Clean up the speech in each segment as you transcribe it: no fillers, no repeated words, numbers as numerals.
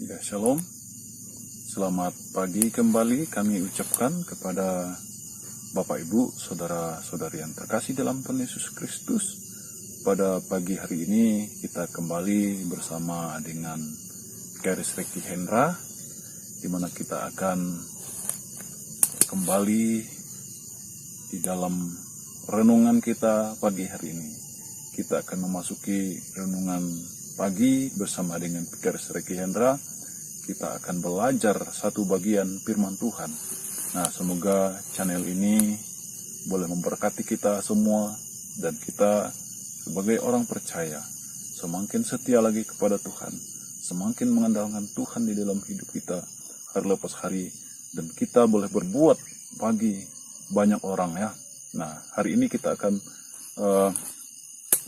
Ya, shalom. Selamat pagi kembali kami ucapkan kepada Bapak Ibu, Saudara-saudari yang terkasih dalam Tuhan Yesus Kristus. Pada pagi hari ini kita kembali bersama dengan Garis Reki Hendra, di mana kita akan kembali di dalam renungan kita pagi hari ini. Kita akan memasuki renungan pagi bersama dengan Garis Reki Hendra. Kita akan belajar satu bagian firman Tuhan. Nah, semoga channel ini boleh memberkati kita semua, dan kita sebagai orang percaya semakin setia lagi kepada Tuhan, semakin mengandalkan Tuhan di dalam hidup kita hari lepas hari, dan kita boleh berbuat bagi banyak orang ya. Nah, hari ini kita akan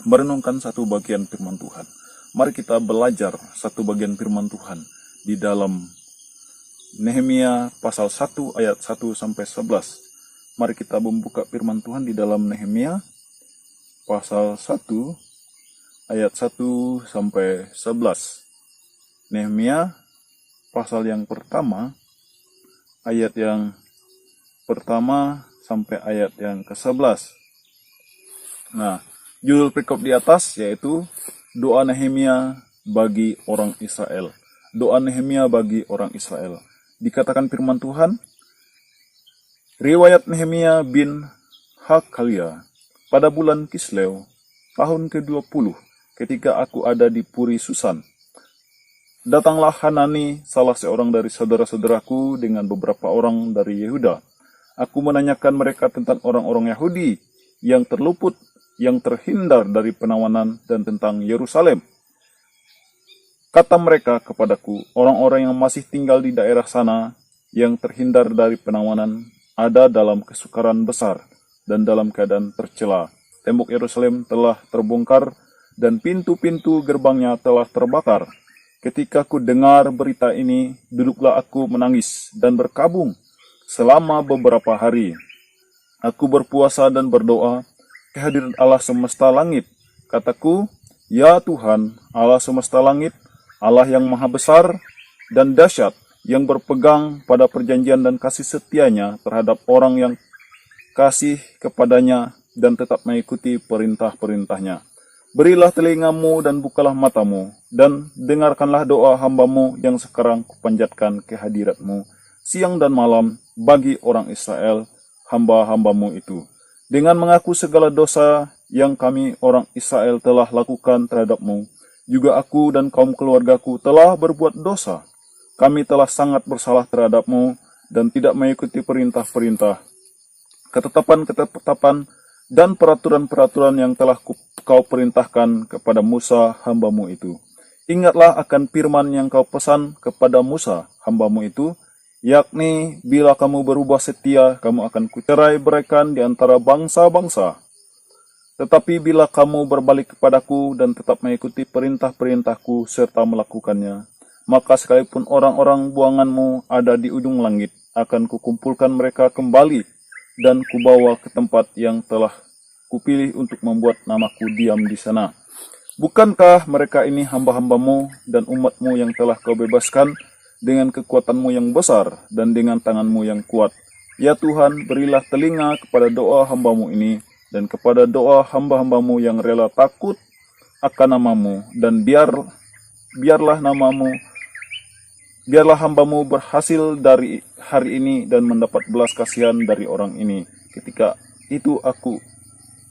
merenungkan satu bagian firman Tuhan. Mari kita belajar satu bagian firman Tuhan di dalam Nehemia pasal 1 ayat 1 sampai 11. Mari kita membuka firman Tuhan di dalam Nehemia pasal 1 ayat 1 sampai 11. Nehemia pasal yang pertama ayat yang pertama sampai ayat yang ke-11. Nah, judul perikop di atas yaitu doa Nehemia bagi orang Israel. Doa Nehemia bagi orang Israel. Dikatakan firman Tuhan, riwayat Nehemia bin Hakalia, pada bulan Kislew, tahun ke-20, ketika aku ada di Puri Susan, datanglah Hanani, salah seorang dari saudara-saudaraku, dengan beberapa orang dari Yehuda. Aku menanyakan mereka tentang orang-orang Yahudi yang terluput, yang terhindar dari penawanan, dan tentang Yerusalem. Kata mereka kepadaku, orang-orang yang masih tinggal di daerah sana, yang terhindar dari penawanan, ada dalam kesukaran besar dan dalam keadaan tercela. Tembok Yerusalem telah terbongkar dan pintu-pintu gerbangnya telah terbakar. Ketika ku dengar berita ini, duduklah aku menangis dan berkabung selama beberapa hari. Aku berpuasa dan berdoa kehadiran Allah semesta langit. Kataku, ya Tuhan, Allah semesta langit, Allah yang maha besar dan dahsyat, yang berpegang pada perjanjian dan kasih setianya terhadap orang yang kasih kepadanya dan tetap mengikuti perintah-perintahnya. Berilah telingamu dan bukalah matamu, dan dengarkanlah doa hambamu yang sekarang kupanjatkan kehadiratmu siang dan malam bagi orang Israel, hamba-hambamu itu. Dengan mengaku segala dosa yang kami orang Israel telah lakukan terhadapmu, juga aku dan kaum keluargaku telah berbuat dosa. Kami telah sangat bersalah terhadapmu dan tidak mengikuti perintah-perintah, ketetapan-ketetapan, dan peraturan-peraturan yang telah kau perintahkan kepada Musa hambamu itu. Ingatlah akan firman yang kau pesan kepada Musa hambamu itu, yakni bila kamu berubah setia, kamu akan kucerai beraikan di antara bangsa-bangsa. Tetapi bila kamu berbalik kepadaku dan tetap mengikuti perintah-perintahku serta melakukannya, maka sekalipun orang-orang buanganmu ada di ujung langit, akan kukumpulkan mereka kembali dan kubawa ke tempat yang telah kupilih untuk membuat namaku diam di sana. Bukankah mereka ini hamba-hambamu dan umatmu yang telah kau bebaskan dengan kekuatanmu yang besar dan dengan tanganmu yang kuat? Ya Tuhan, berilah telinga kepada doa hambamu ini dan kepada doa hamba-hambamu yang rela takut akan namamu, dan biarlah hambamu berhasil dari hari ini dan mendapat belas kasihan dari orang ini. Ketika itu aku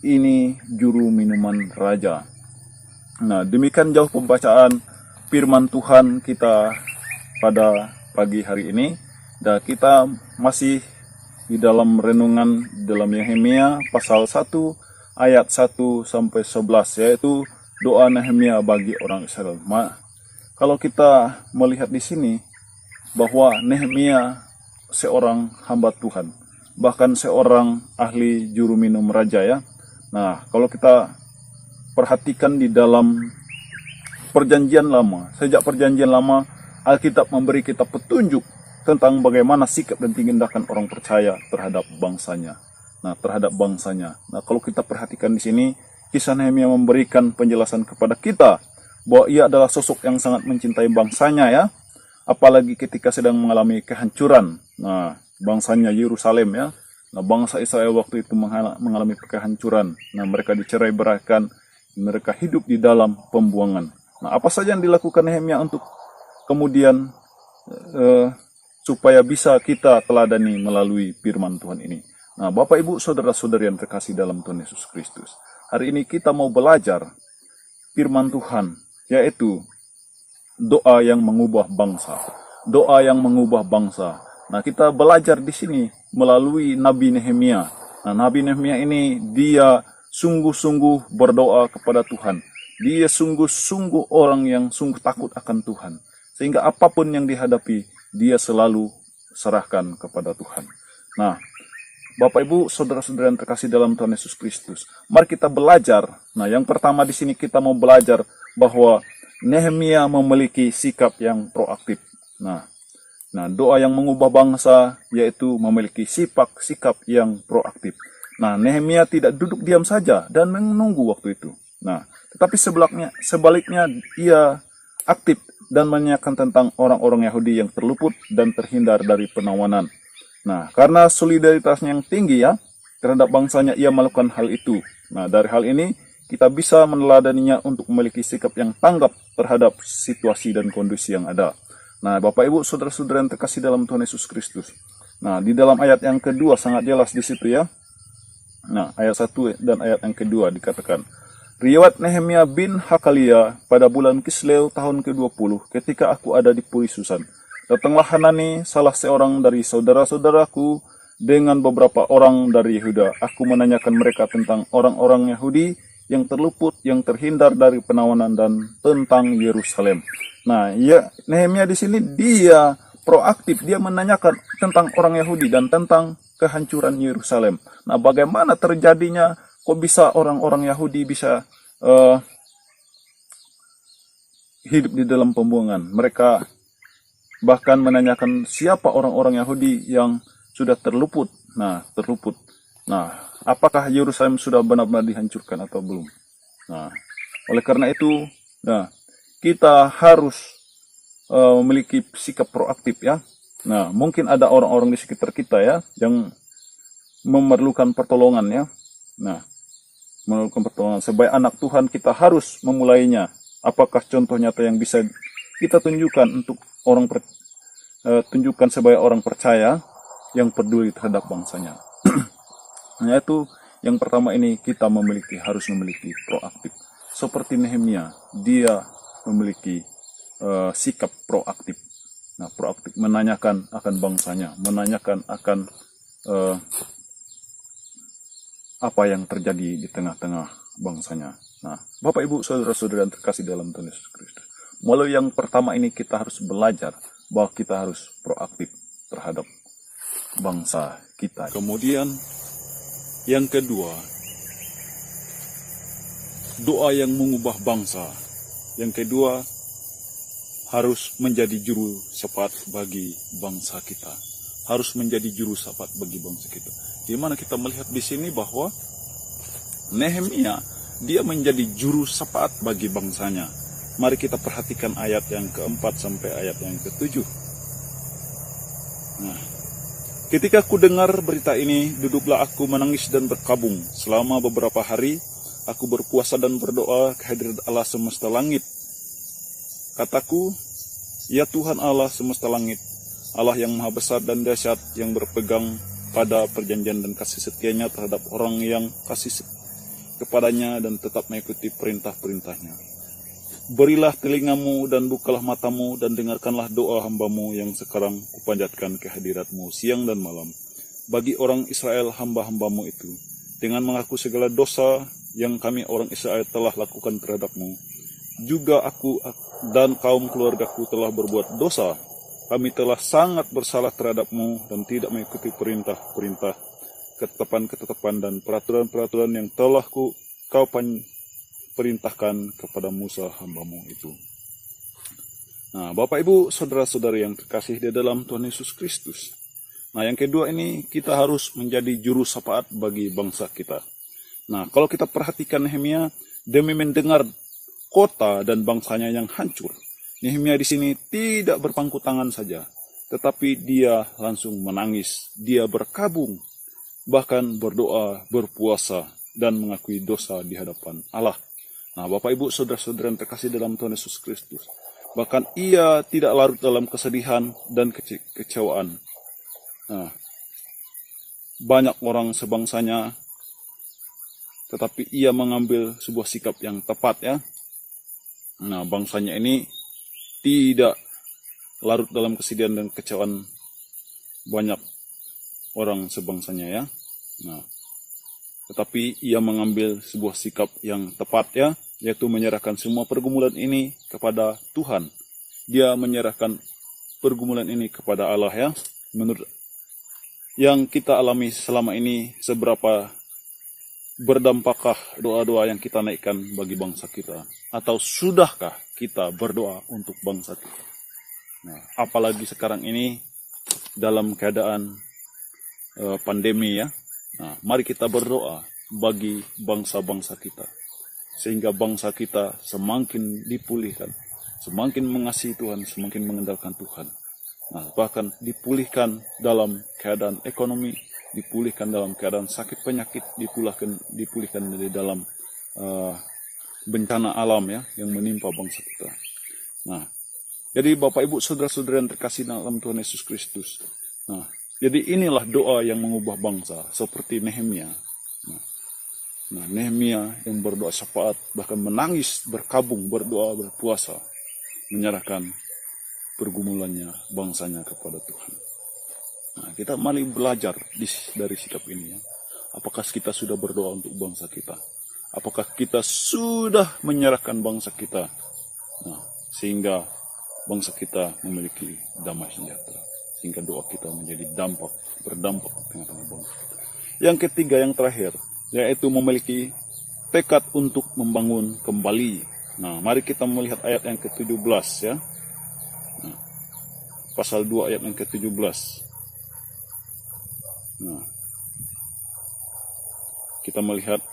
ini juru minuman raja. Nah, demikian jauh pembacaan firman Tuhan kita pada pagi hari ini, dan kita masih di dalam renungan dalam Nehemia pasal 1 ayat 1 sampai 11, yaitu doa Nehemia bagi orang Israel. Kalau kita melihat di sini bahwa Nehemia seorang hamba Tuhan, bahkan seorang ahli juru minum raja ya. Nah, kalau kita perhatikan di dalam perjanjian lama, sejak perjanjian lama, Alkitab memberi kita petunjuk tentang bagaimana sikap dan tindakan orang percaya terhadap bangsanya. Nah, kalau kita perhatikan di sini, kisah Nehemia memberikan penjelasan kepada kita bahwa ia adalah sosok yang sangat mencintai bangsanya ya. apalagi ketika sedang mengalami kehancuran. Nah, bangsanya Yerusalem ya. Nah, bangsa Israel waktu itu mengalami kehancuran. Nah, mereka dicerai-beraikan, mereka hidup di dalam pembuangan. Nah, apa saja yang dilakukan Nehemia untuk kemudian supaya bisa kita teladani melalui firman Tuhan ini. Nah, Bapak Ibu saudara-saudari yang terkasih dalam Tuhan Yesus Kristus, hari ini kita mau belajar firman Tuhan, yaitu doa yang mengubah bangsa. Doa yang mengubah bangsa. Nah, kita belajar di sini melalui Nabi Nehemia. Nah, Nabi Nehemia ini dia sungguh-sungguh berdoa kepada Tuhan. Dia sungguh-sungguh orang yang sungguh takut akan Tuhan. Sehingga apapun yang dihadapi, dia selalu serahkan kepada Tuhan. Nah, Bapak Ibu, saudara-saudara yang terkasih dalam Tuhan Yesus Kristus, mari kita belajar. Nah, yang pertama di sini kita mau belajar bahwa Nehemia memiliki sikap yang proaktif. Nah, doa yang mengubah bangsa yaitu memiliki sikap yang proaktif. Nah, Nehemia tidak duduk diam saja dan menunggu waktu itu. Nah, tetapi sebaliknya ia aktif dan menanyakan tentang orang-orang Yahudi yang terluput dan terhindar dari penawanan. Nah, karena solidaritasnya yang tinggi ya terhadap bangsanya, ia melakukan hal itu. Nah, dari hal ini kita bisa meneladaninya untuk memiliki sikap yang tanggap terhadap situasi dan kondisi yang ada. Nah, Bapak Ibu saudara-saudara yang terkasih dalam Tuhan Yesus Kristus. Nah, di dalam ayat yang kedua sangat jelas di situ ya. Nah, ayat 1 dan ayat yang kedua dikatakan, riwayat Nehemia bin Hakalia pada bulan Kisleu tahun ke-20 ketika aku ada di Puri Susan. Datanglah Hanani, salah seorang dari saudara-saudaraku, dengan beberapa orang dari Yehuda. Aku menanyakan mereka tentang orang-orang Yahudi yang terluput, yang terhindar dari penawanan, dan tentang Yerusalem. Nah, ya, Nehemia di sini dia proaktif, dia menanyakan tentang orang Yahudi dan tentang kehancuran Yerusalem. Nah, bagaimana terjadinya, kok bisa orang-orang Yahudi bisa hidup di dalam pembuangan? Mereka bahkan menanyakan siapa orang-orang Yahudi yang sudah terluput. Nah, apakah Yerusalem sudah benar-benar dihancurkan atau belum? Nah, oleh karena itu, kita harus memiliki sikap proaktif ya. Nah, mungkin ada orang-orang di sekitar kita ya yang memerlukan pertolongan ya. Nah, memerlukan pertolongan. Sebagai anak Tuhan kita harus memulainya. Apakah contoh nyata yang bisa kita tunjukkan untuk tunjukkan sebagai orang percaya yang peduli terhadap bangsanya. Yaitu yang pertama ini kita harus memiliki proaktif. Seperti Nehemia, dia memiliki sikap proaktif. Nah, proaktif menanyakan akan bangsanya, menanyakan akan apa yang terjadi di tengah-tengah bangsanya. Nah, Bapak Ibu saudara-saudara yang terkasih dalam Tuhan Yesus Kristus. Melalui yang pertama ini kita harus belajar bahwa kita harus proaktif terhadap bangsa kita. Kemudian yang kedua, doa yang mengubah bangsa. Yang kedua, harus menjadi juru syafaat bagi bangsa kita. Harus menjadi juru syafaat bagi bangsa kita. Di mana kita melihat di sini bahwa Nehemia dia menjadi juru syafaat bagi bangsanya. Mari kita perhatikan ayat yang keempat sampai ayat yang ketujuh. Nah, ketika aku dengar berita ini, duduklah aku menangis dan berkabung. Selama beberapa hari, aku berpuasa dan berdoa kehadirat Allah semesta langit. Kataku, ya Tuhan Allah semesta langit, Allah yang maha besar dan dahsyat, yang berpegang pada perjanjian dan kasih setianya terhadap orang yang kasih kepadanya dan tetap mengikuti perintah-perintahnya. Berilah telingamu dan bukalah matamu dan dengarkanlah doa hambamu yang sekarang kupanjatkan kehadiratmu siang dan malam bagi orang Israel hamba-hambamu itu, dengan mengaku segala dosa yang kami orang Israel telah lakukan terhadapmu. Juga aku dan kaum keluargaku telah berbuat dosa. Kami telah sangat bersalah terhadapmu dan tidak mengikuti perintah-perintah, ketetapan-ketetapan dan peraturan-peraturan yang telah kau perintahkan kepada Musa hambamu itu. Nah, Bapak Ibu, saudara-saudari yang terkasih di dalam Tuhan Yesus Kristus. Nah, yang kedua ini kita harus menjadi juru syafaat bagi bangsa kita. Nah, kalau kita perhatikan Nehemia, demi mendengar kota dan bangsanya yang hancur, Nehemia di sini tidak berpangku tangan saja, tetapi dia langsung menangis, dia berkabung, bahkan berdoa, berpuasa, dan mengakui dosa di hadapan Allah. Nah, Bapak Ibu, saudara-saudara yang terkasih dalam Tuhan Yesus Kristus, bahkan ia tidak larut dalam kesedihan dan kecewaan. Nah, banyak orang sebangsanya, tetapi ia mengambil sebuah sikap yang tepat ya. Nah, bangsanya ini tidak larut dalam kesedihan dan kecewaan banyak orang sebangsanya ya. Nah, tetapi ia mengambil sebuah sikap yang tepat ya, yaitu menyerahkan semua pergumulan ini kepada Tuhan. Dia menyerahkan pergumulan ini kepada Allah ya. Menurut yang kita alami selama ini, seberapa berdampakkah doa-doa yang kita naikkan bagi bangsa kita? Atau sudahkah kita berdoa untuk bangsa kita? Nah, apalagi sekarang ini dalam keadaan pandemi ya. Nah, mari kita berdoa bagi bangsa-bangsa kita, sehingga bangsa kita semakin dipulihkan, semakin mengasihi Tuhan, semakin mengandalkan Tuhan. Nah, bahkan dipulihkan dalam keadaan ekonomi, dipulihkan dalam keadaan sakit penyakit, dipulihkan dari dalam bencana alam ya yang menimpa bangsa kita. Nah, jadi Bapak Ibu saudara-saudara yang terkasih dalam Tuhan Yesus Kristus. Nah, jadi inilah doa yang mengubah bangsa seperti Nehemia. Nah, Nehemia yang berdoa syafaat, bahkan menangis, berkabung, berdoa, berpuasa, menyerahkan pergumulannya, bangsanya kepada Tuhan. Nah, kita mari belajar dari sikap ini ya. Apakah kita sudah berdoa untuk bangsa kita? Apakah kita sudah menyerahkan bangsa kita? Nah, sehingga bangsa kita memiliki damai sejahtera. Sehingga doa kita menjadi berdampak di tengah-tengah bangsa kita. Yang ketiga, yang terakhir, yaitu memiliki tekad untuk membangun kembali. Nah, mari kita melihat ayat yang ke-17 ya. Nah, pasal 2 ayat yang ke-17. Nah, kita melihat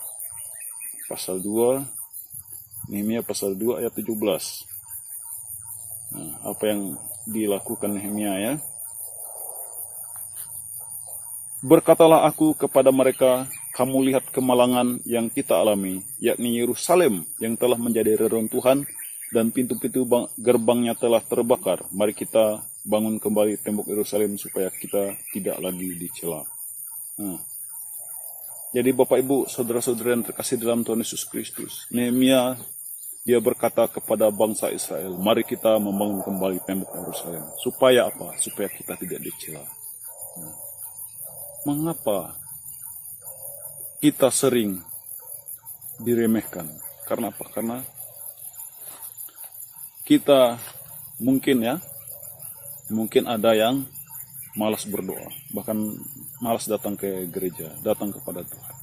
pasal 2, Nehemia pasal 2 ayat 17. Nah, apa yang dilakukan Nehemia ya? Berkatalah aku kepada mereka, kamu lihat kemalangan yang kita alami, yakni Yerusalem yang telah menjadi reruntuhan dan pintu-pintu gerbangnya telah terbakar. Mari kita bangun kembali tembok Yerusalem supaya kita tidak lagi dicela. Nah, jadi Bapak Ibu, saudara-saudara yang terkasih dalam Tuhan Yesus Kristus, Nehemia dia berkata kepada bangsa Israel, mari kita membangun kembali tembok Yerusalem. Supaya apa? Supaya kita tidak dicela. Nah, mengapa kita sering diremehkan? Karena apa? Karena kita mungkin ada yang malas berdoa, bahkan malas datang ke gereja, datang kepada Tuhan,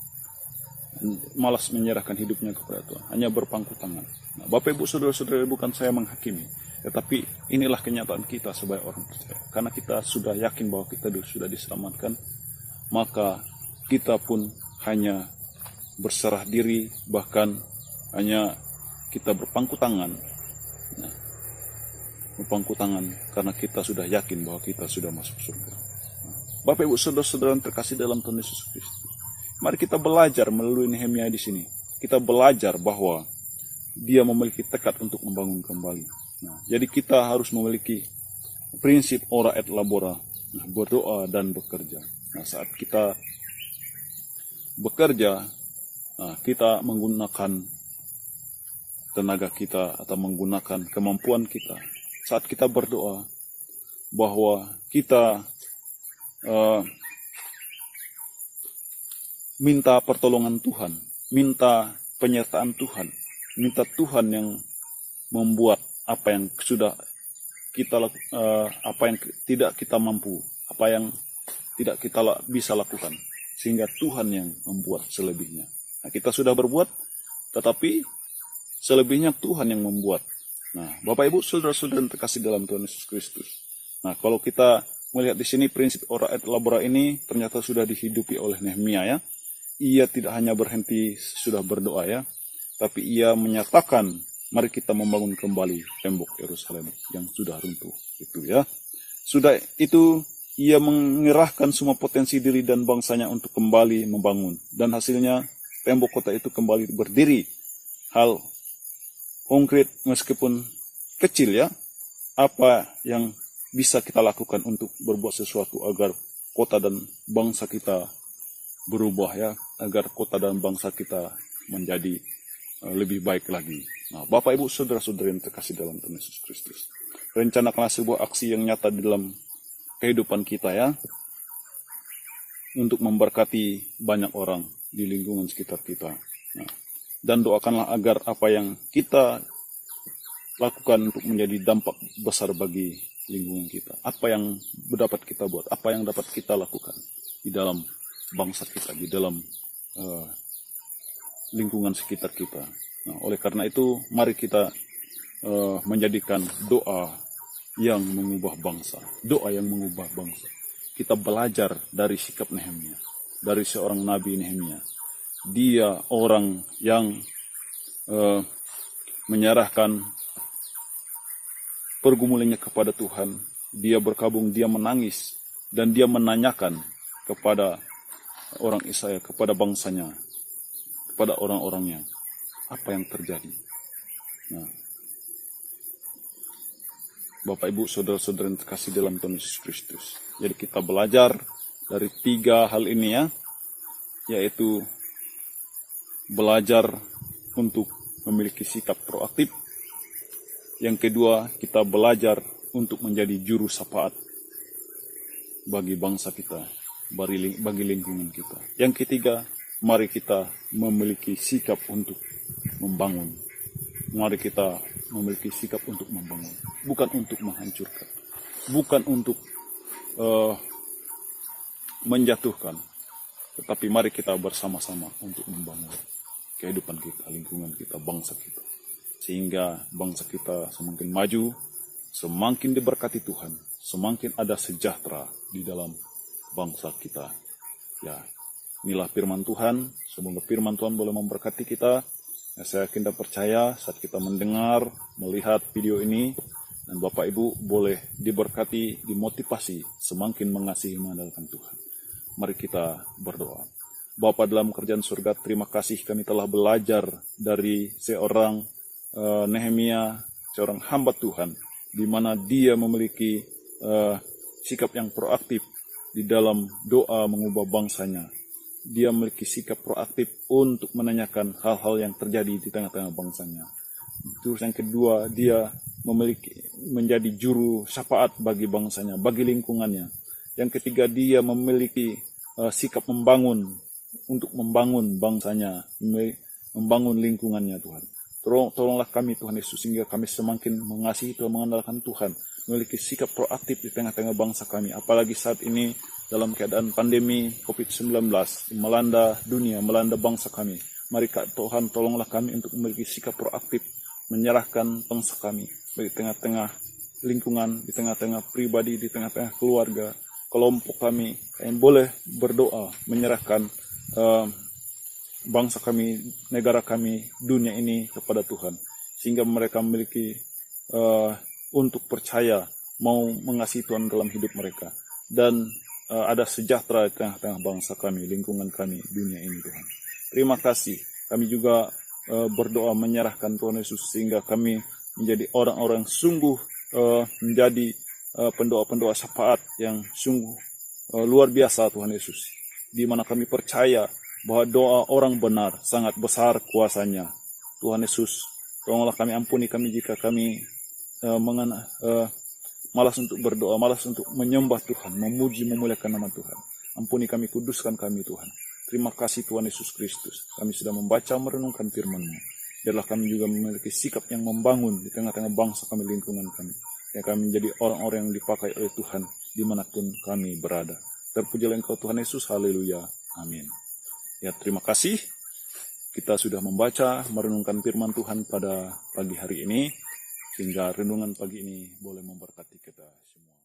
malas menyerahkan hidupnya kepada Tuhan, hanya berpangku tangan. Nah, Bapak Ibu saudara-saudara, bukan saya menghakimi, tetapi inilah kenyataan kita sebagai orang percaya. Karena kita sudah yakin bahwa kita sudah diselamatkan, maka kita pun hanya berserah diri, bahkan hanya kita berpangku tangan. Nah, berpangku tangan karena kita sudah yakin bahwa kita sudah masuk surga. Nah, Bapak Ibu saudara-saudara yang terkasih dalam Tuhan Yesus Kristus, mari kita belajar melalui Nehemia di sini. Kita belajar bahwa dia memiliki tekad untuk membangun kembali. Nah, jadi kita harus memiliki prinsip ora et labora, berdoa dan bekerja. Nah, saat kita bekerja, kita menggunakan tenaga kita atau menggunakan kemampuan kita. Saat kita berdoa, bahwa kita minta pertolongan Tuhan, minta penyertaan Tuhan, minta Tuhan yang membuat apa yang sudah kita apa yang tidak kita mampu, apa yang tidak kita bisa lakukan, sehingga Tuhan yang membuat selebihnya. Nah, kita sudah berbuat, tetapi selebihnya Tuhan yang membuat. Nah, Bapak Ibu saudara-saudara yang terkasih dalam Tuhan Yesus Kristus. Nah, kalau kita melihat di sini prinsip ora et labora ini ternyata sudah dihidupi oleh Nehemia ya. Ia tidak hanya berhenti sudah berdoa ya, tapi ia menyatakan Mari kita membangun kembali tembok Yerusalem yang sudah runtuh itu ya. Sudah itu ia mengerahkan semua potensi diri dan bangsanya untuk kembali membangun. Dan hasilnya tembok kota itu kembali berdiri. Hal konkret meskipun kecil ya. Apa yang bisa kita lakukan untuk berbuat sesuatu agar kota dan bangsa kita berubah ya. Agar kota dan bangsa kita menjadi lebih baik lagi. Nah, Bapak Ibu Saudara-saudara yang terkasih dalam Tuhan Yesus Kristus. Rencanakanlah sebuah aksi yang nyata di dalam kehidupan kita ya, untuk memberkati banyak orang di lingkungan sekitar kita. Nah, dan doakanlah agar apa yang kita lakukan untuk menjadi dampak besar bagi lingkungan kita. Apa yang dapat kita buat, apa yang dapat kita lakukan di dalam bangsa kita, di dalam lingkungan sekitar kita. Nah, oleh karena itu, mari kita menjadikan doa yang mengubah bangsa. Doa yang mengubah bangsa. Kita belajar dari sikap Nehemia. Dari seorang Nabi Nehemia. Dia orang yang menyerahkan pergumulannya kepada Tuhan. Dia berkabung, dia menangis. Dan dia menanyakan kepada orang Israel, kepada bangsanya, kepada orang-orangnya, apa yang terjadi. Nah, Bapak Ibu Saudara-saudara yang terkasih dalam Tuhan Yesus Kristus. Jadi kita belajar dari 3 hal ini ya, yaitu belajar untuk memiliki sikap proaktif. Yang kedua, kita belajar untuk menjadi juru syafaat bagi bangsa kita, bagi lingkungan kita. Yang ketiga, mari kita memiliki sikap untuk membangun. Mari kita memiliki sikap untuk membangun, bukan untuk menghancurkan, bukan untuk menjatuhkan, tetapi mari kita bersama-sama untuk membangun kehidupan kita, lingkungan kita, bangsa kita, sehingga bangsa kita semakin maju, semakin diberkati Tuhan, semakin ada sejahtera di dalam bangsa kita. Ya, inilah firman Tuhan. Semoga firman Tuhan boleh memberkati kita. Ya, saya yakin dan percaya saat kita mendengar, melihat video ini, dan Bapak Ibu boleh diberkati, dimotivasi, semakin mengasihi mengandalkan Tuhan. Mari kita berdoa. Bapa dalam kerajaan surga, terima kasih kami telah belajar dari seorang Nehemia, seorang hamba Tuhan, di mana dia memiliki sikap yang proaktif di dalam doa mengubah bangsanya. Dia memiliki sikap proaktif untuk menanyakan hal-hal yang terjadi di tengah-tengah bangsanya. Terus yang kedua, dia menjadi juru syafaat bagi bangsanya, bagi lingkungannya. Yang ketiga, dia memiliki sikap membangun, untuk membangun bangsanya, membangun lingkungannya Tuhan. Tolonglah kami Tuhan Yesus, sehingga kami semakin mengasihi Tuhan, mengandalkan Tuhan, memiliki sikap proaktif di tengah-tengah bangsa kami. Apalagi saat ini, dalam keadaan pandemi COVID-19 melanda dunia, melanda bangsa kami. Mari Tuhan tolonglah kami untuk memiliki sikap proaktif, menyerahkan bangsa kami di tengah-tengah lingkungan, di tengah-tengah pribadi, di tengah-tengah keluarga, kelompok kami. Kalian boleh berdoa, menyerahkan bangsa kami, negara kami, dunia ini kepada Tuhan. Sehingga mereka memiliki untuk percaya, mau mengasihi Tuhan dalam hidup mereka. Dan ada sejahtera di tengah-tengah bangsa kami, lingkungan kami, dunia ini Tuhan. Terima kasih. Kami juga berdoa menyerahkan Tuhan Yesus, sehingga kami menjadi orang-orang sungguh menjadi pendoa-pendoa syafaat yang sungguh luar biasa Tuhan Yesus. Di mana kami percaya bahwa doa orang benar sangat besar kuasanya. Tuhan Yesus, tolonglah kami, ampuni kami jika kami malas untuk berdoa, malas untuk menyembah Tuhan, memuji, memuliakan nama Tuhan. Ampuni kami, kuduskan kami Tuhan. Terima kasih Tuhan Yesus Kristus. Kami sudah membaca, merenungkan firman-Mu. Biarlah kami juga memiliki sikap yang membangun di tengah-tengah bangsa kami, lingkungan kami. Ya, kami menjadi orang-orang yang dipakai oleh Tuhan dimanapun kami berada. Terpujilah Engkau Tuhan Yesus, haleluya, amin. Ya, terima kasih. Kita sudah membaca, merenungkan firman Tuhan pada pagi hari ini. Sehingga renungan pagi ini boleh memberkati kita semua.